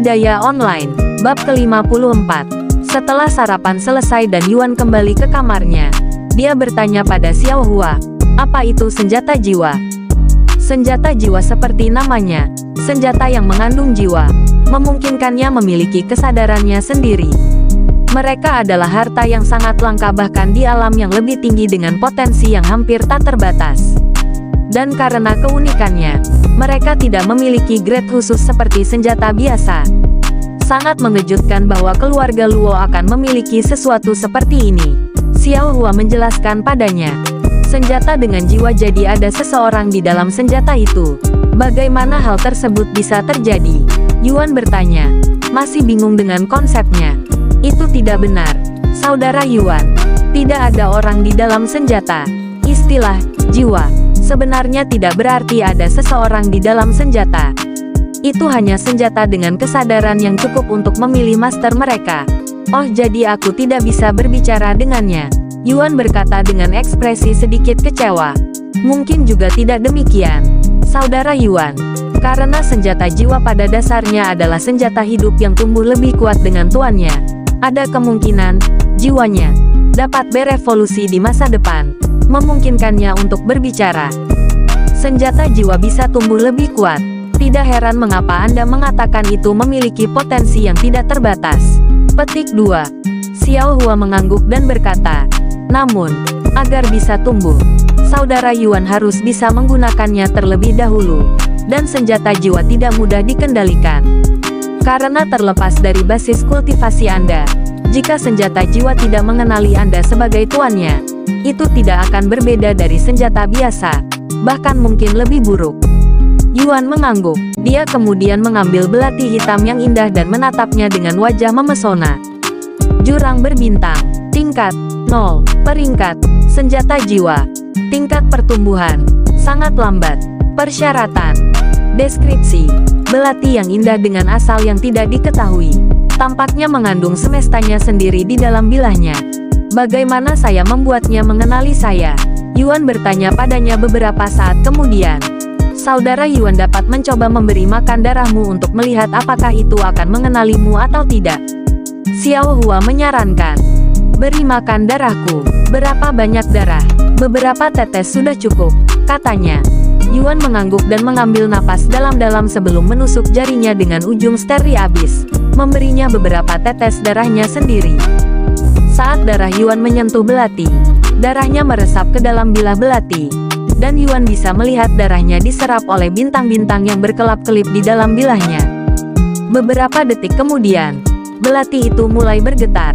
Budidaya Online, Bab ke-54. Setelah sarapan selesai dan Yuan kembali ke kamarnya, dia bertanya pada Xiao Hua, apa itu senjata jiwa? Senjata jiwa seperti namanya, senjata yang mengandung jiwa, memungkinkannya memiliki kesadarannya sendiri. Mereka adalah harta yang sangat langka bahkan di alam yang lebih tinggi dengan potensi yang hampir tak terbatas. Dan karena keunikannya, mereka tidak memiliki grade khusus seperti senjata biasa. Sangat mengejutkan bahwa keluarga Luo akan memiliki sesuatu seperti ini. Xiao Hua menjelaskan padanya. Senjata dengan jiwa, jadi ada seseorang di dalam senjata itu. Bagaimana hal tersebut bisa terjadi? Yuan bertanya. Masih bingung dengan konsepnya. Itu tidak benar, Saudara Yuan. Tidak ada orang di dalam senjata. Istilah jiwa sebenarnya tidak berarti ada seseorang di dalam senjata. Itu hanya senjata dengan kesadaran yang cukup untuk memilih master mereka. Oh, jadi aku tidak bisa berbicara dengannya, Yuan berkata dengan ekspresi sedikit kecewa. Mungkin juga tidak demikian, Saudara Yuan. Karena senjata jiwa pada dasarnya adalah senjata hidup yang tumbuh lebih kuat dengan tuannya. Ada kemungkinan jiwanya dapat berevolusi di masa depan, memungkinkannya untuk berbicara. Senjata jiwa bisa tumbuh lebih kuat. Tidak heran mengapa Anda mengatakan itu memiliki potensi yang tidak terbatas. Petik 2. Xiao Hua mengangguk dan berkata, namun, agar bisa tumbuh, Saudara Yuan harus bisa menggunakannya terlebih dahulu. Dan senjata jiwa tidak mudah dikendalikan. Karena terlepas dari basis kultivasi Anda, jika senjata jiwa tidak mengenali Anda sebagai tuannya, itu tidak akan berbeda dari senjata biasa, bahkan mungkin lebih buruk. Yuan mengangguk. Dia kemudian mengambil belati hitam yang indah dan menatapnya dengan wajah memesona. Jurang berbintang. Tingkat 0. Peringkat senjata jiwa. Tingkat pertumbuhan sangat lambat. Persyaratan. Deskripsi. Belati yang indah dengan asal yang tidak diketahui. Tampaknya mengandung semestanya sendiri di dalam bilahnya. Bagaimana saya membuatnya mengenali saya? Yuan bertanya padanya beberapa saat kemudian. Saudara Yuan dapat mencoba memberi makan darahmu untuk melihat apakah itu akan mengenalimu atau tidak. Xiao Hua menyarankan. Beri makan darahku. Berapa banyak darah? Beberapa tetes sudah cukup, katanya. Yuan mengangguk dan mengambil napas dalam-dalam sebelum menusuk jarinya dengan ujung steri abis, memberinya beberapa tetes darahnya sendiri. Saat darah Yuan menyentuh belati, darahnya meresap ke dalam bilah belati. Dan Yuan bisa melihat darahnya diserap oleh bintang-bintang yang berkelap-kelip di dalam bilahnya. Beberapa detik kemudian, belati itu mulai bergetar.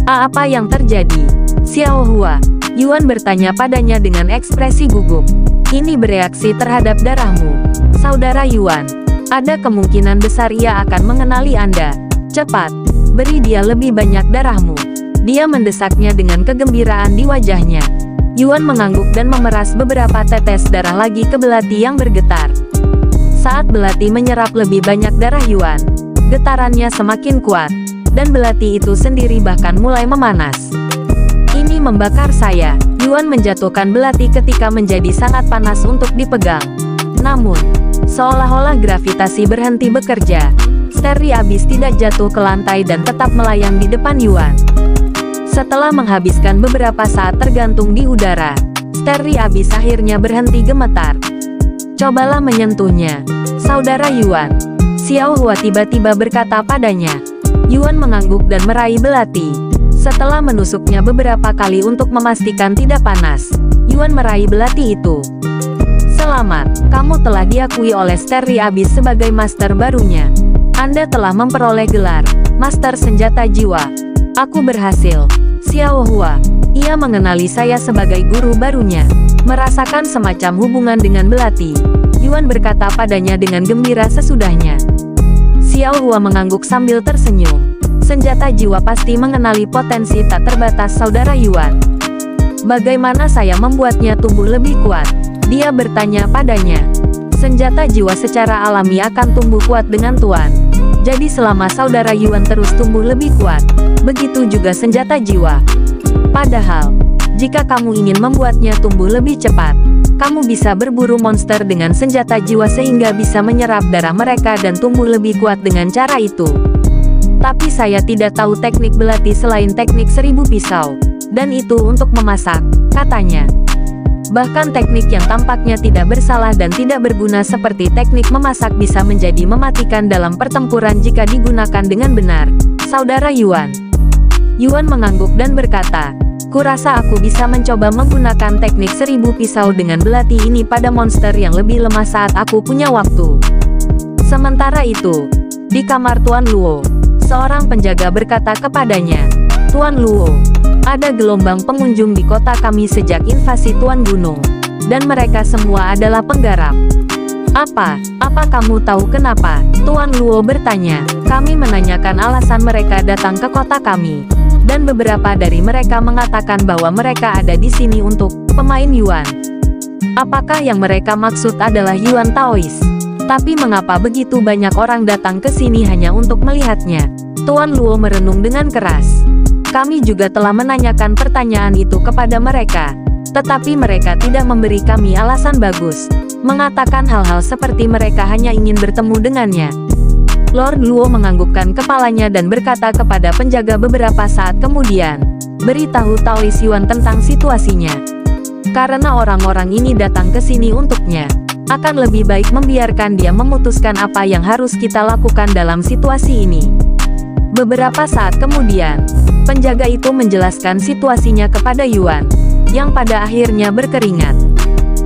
Apa yang terjadi? Xiao Hua, Yuan bertanya padanya dengan ekspresi gugup. Ini bereaksi terhadap darahmu, Saudara Yuan. Ada kemungkinan besar ia akan mengenali Anda. Cepat, beri dia lebih banyak darahmu. Dia mendesaknya dengan kegembiraan di wajahnya. Yuan mengangguk dan memeras beberapa tetes darah lagi ke belati yang bergetar. Saat belati menyerap lebih banyak darah Yuan, getarannya semakin kuat, dan belati itu sendiri bahkan mulai memanas. Ini membakar saya. Yuan menjatuhkan belati ketika menjadi sangat panas untuk dipegang. Namun, seolah-olah gravitasi berhenti bekerja. Steri abis tidak jatuh ke lantai dan tetap melayang di depan Yuan. Setelah menghabiskan beberapa saat tergantung di udara, steri abis akhirnya berhenti gemetar. Cobalah menyentuhnya, Saudara Yuan. Xiao Hua tiba-tiba berkata padanya. Yuan mengangguk dan meraih belati. Setelah menusuknya beberapa kali untuk memastikan tidak panas, Yuan meraih belati itu. Selamat, kamu telah diakui oleh steri abis sebagai master barunya. Anda telah memperoleh gelar Master Senjata Jiwa. Aku berhasil. Xiao Hua, ia mengenali saya sebagai guru barunya. Merasakan semacam hubungan dengan belati, Yuan berkata padanya dengan gembira sesudahnya. Xiao Hua mengangguk sambil tersenyum. Senjata jiwa pasti mengenali potensi tak terbatas Saudara Yuan. Bagaimana saya membuatnya tumbuh lebih kuat? Dia bertanya padanya. Senjata jiwa secara alami akan tumbuh kuat dengan tuan. Jadi selama Saudara Yuan terus tumbuh lebih kuat, begitu juga senjata jiwa. Padahal, jika kamu ingin membuatnya tumbuh lebih cepat, kamu bisa berburu monster dengan senjata jiwa sehingga bisa menyerap darah mereka dan tumbuh lebih kuat dengan cara itu. Tapi saya tidak tahu teknik belati selain teknik 1000 pisau. Dan itu untuk memasak, katanya. Bahkan teknik yang tampaknya tidak bersalah dan tidak berguna seperti teknik memasak bisa menjadi mematikan dalam pertempuran jika digunakan dengan benar, Saudara Yuan. Yuan mengangguk dan berkata, kurasa aku bisa mencoba menggunakan teknik 1000 pisau dengan belati ini pada monster yang lebih lemah saat aku punya waktu. Sementara itu, di kamar Tuan Luo, seorang penjaga berkata kepadanya, Tuan Luo, ada gelombang pengunjung di kota kami sejak invasi Tuan Gunung, dan mereka semua adalah penggarap. Apa kamu tahu kenapa? Tuan Luo bertanya. Kami menanyakan alasan mereka datang ke kota kami. Dan beberapa dari mereka mengatakan bahwa mereka ada di sini untuk pemain Yuan. Apakah yang mereka maksud adalah Yuan Taois? Tapi mengapa begitu banyak orang datang ke sini hanya untuk melihatnya? Tuan Luo merenung dengan keras. Kami juga telah menanyakan pertanyaan itu kepada mereka. Tetapi mereka tidak memberi kami alasan bagus. Mengatakan hal-hal seperti mereka hanya ingin bertemu dengannya. Lord Luo menganggukkan kepalanya dan berkata kepada penjaga beberapa saat kemudian, beritahu Taois Yuan tentang situasinya. Karena orang-orang ini datang ke sini untuknya. Akan lebih baik membiarkan dia memutuskan apa yang harus kita lakukan dalam situasi ini. Beberapa saat kemudian, penjaga itu menjelaskan situasinya kepada Yuan, yang pada akhirnya berkeringat.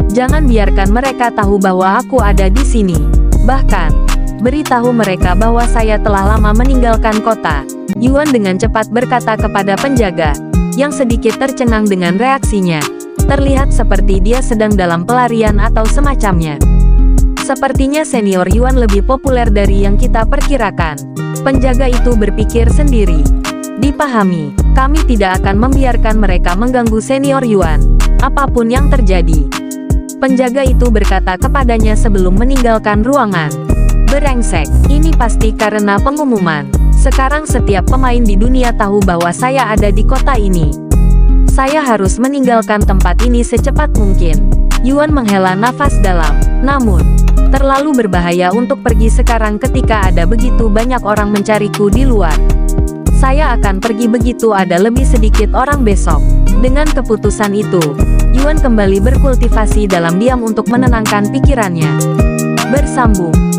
Jangan biarkan mereka tahu bahwa aku ada di sini. Bahkan, beritahu mereka bahwa saya telah lama meninggalkan kota. Yuan dengan cepat berkata kepada penjaga, yang sedikit tercengang dengan reaksinya. Terlihat seperti dia sedang dalam pelarian atau semacamnya. Sepertinya senior Yuan lebih populer dari yang kita perkirakan. Penjaga itu berpikir sendiri. Dipahami, kami tidak akan membiarkan mereka mengganggu senior Yuan, apapun yang terjadi. Penjaga itu berkata kepadanya sebelum meninggalkan ruangan. Berengsek, ini pasti karena pengumuman. Sekarang setiap pemain di dunia tahu bahwa saya ada di kota ini. Saya harus meninggalkan tempat ini secepat mungkin. Yuan menghela nafas dalam. Namun, terlalu berbahaya untuk pergi sekarang ketika ada begitu banyak orang mencariku di luar. Saya akan pergi begitu ada lebih sedikit orang besok. Dengan keputusan itu, Yuan kembali berkultivasi dalam diam untuk menenangkan pikirannya. Bersambung.